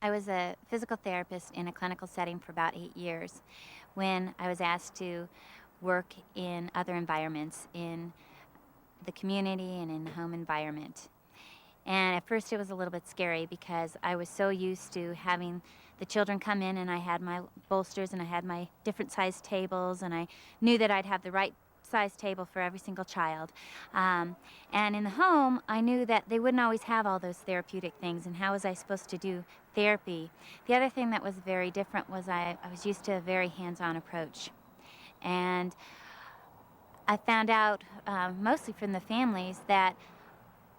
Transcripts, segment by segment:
I was a physical therapist in a clinical setting for about 8 years when I was asked to work in other environments, in the community and in the home environment. And at first it was a little bit scary because I was so used to having the children come in, and I had my bolsters and I had my different size tables, and I knew that I'd have the right size table for every single child. And in the home, I knew that they wouldn't always have all those therapeutic things, and how was I supposed to do therapy? The other thing that was very different was I was used to a very hands-on approach. And I found out, mostly from the families, that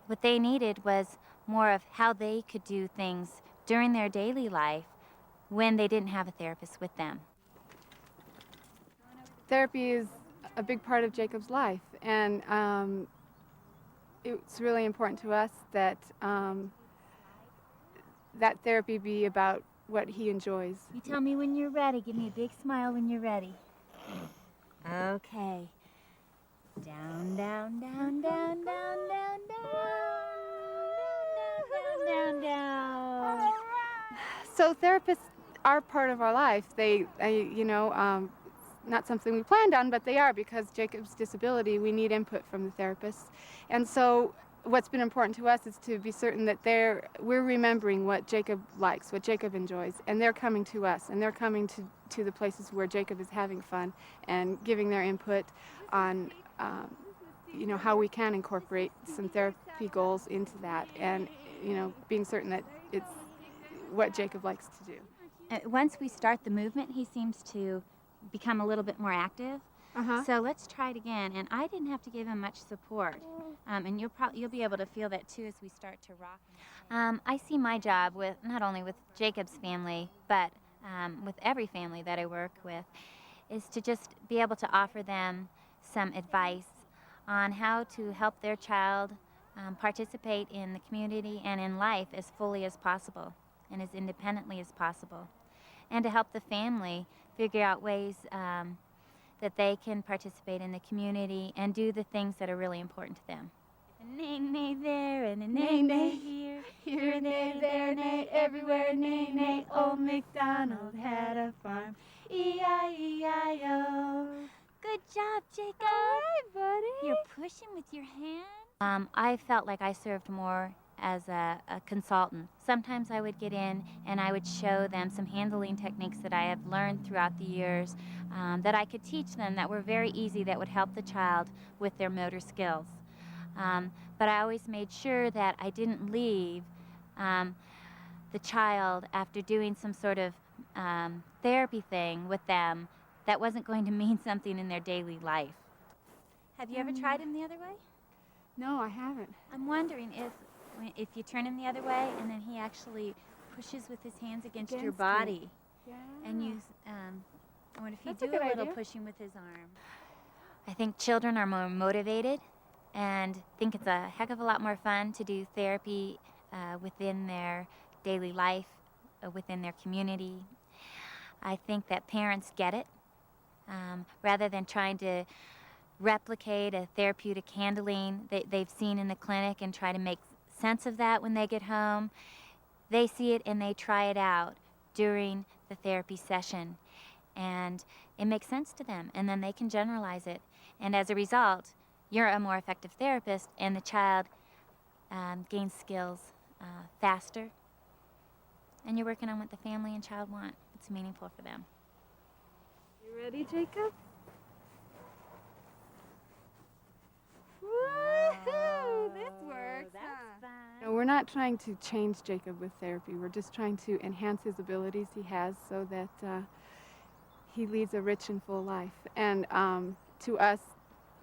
what they needed was more of how they could do things during their daily life when they didn't have a therapist with them. Therapy is a big part of Jacob's life, and it's really important to us that that therapy be about what he enjoys. You tell me when you're ready. Give me a big smile when you're ready. Okay. Down, down, down, down, down, down, down, down, down, down, down. So therapists are part of our life. Not something we planned on, but they are, because Jacob's disability, we need input from the therapists. And so what's been important to us is to be certain that we're remembering what Jacob likes, what Jacob enjoys, and they're coming to us, and they're coming to the places where Jacob is having fun and giving their input on how we can incorporate some therapy goals into that, and being certain that it's what Jacob likes to do. Once we start the movement, he seems to become a little bit more active. So let's try it again. And I didn't have to give him much support. And you'll be able to feel that too as we start to rock. I see my job with not only with Jacob's family, but with every family that I work with, is to just be able to offer them some advice on how to help their child participate in the community and in life as fully as possible and as independently as possible, and to help the family figure out ways that they can participate in the community and do the things that are really important to them. A nay, nay there, and a nay, nay here, here a nay, there a nay, everywhere a nay, nay. Old MacDonald had a farm, E-I-E-I-O. Good job, Jacob. All right, buddy. You're pushing with your hand. I felt like I served more as a consultant. Sometimes I would get in and I would show them some handling techniques that I have learned throughout the years, that I could teach them, that were very easy, that would help the child with their motor skills. But I always made sure that I didn't leave the child after doing some sort of therapy thing with them that wasn't going to mean something in their daily life. Have you ever tried him the other way? No, I haven't. I'm wondering if you turn him the other way and then he actually pushes with his hands against your body. Yeah. And you, what if you That's a do good a little idea. pushing with his arm? I think children are more motivated and think it's a heck of a lot more fun to do therapy within their daily life, within their community. I think that parents get it, rather than trying to replicate a therapeutic handling that they've seen in the clinic and try to make sense of that when they get home. They see it and they try it out during the therapy session, and it makes sense to them, and then they can generalize it, and as a result you're a more effective therapist, and the child gains skills faster, and you're working on what the family and child want. It's meaningful for them. You ready, Jacob? Woohoo! This works, That's fun. No, we're not trying to change Jacob with therapy. We're just trying to enhance his abilities he has so that he leads a rich and full life. And to us,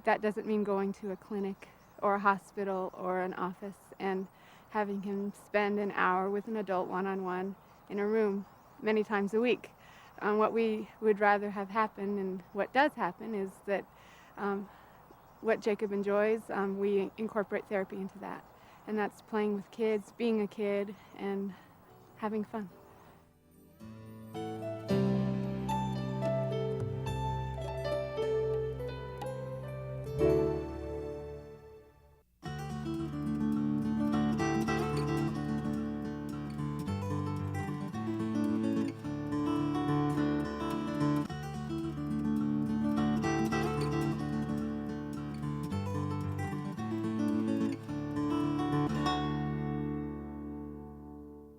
that doesn't mean going to a clinic or a hospital or an office and having him spend an hour with an adult one-on-one in a room many times a week. What we would rather have happen, and what does happen, is that what Jacob enjoys, we incorporate therapy into that. And that's playing with kids, being a kid, and having fun.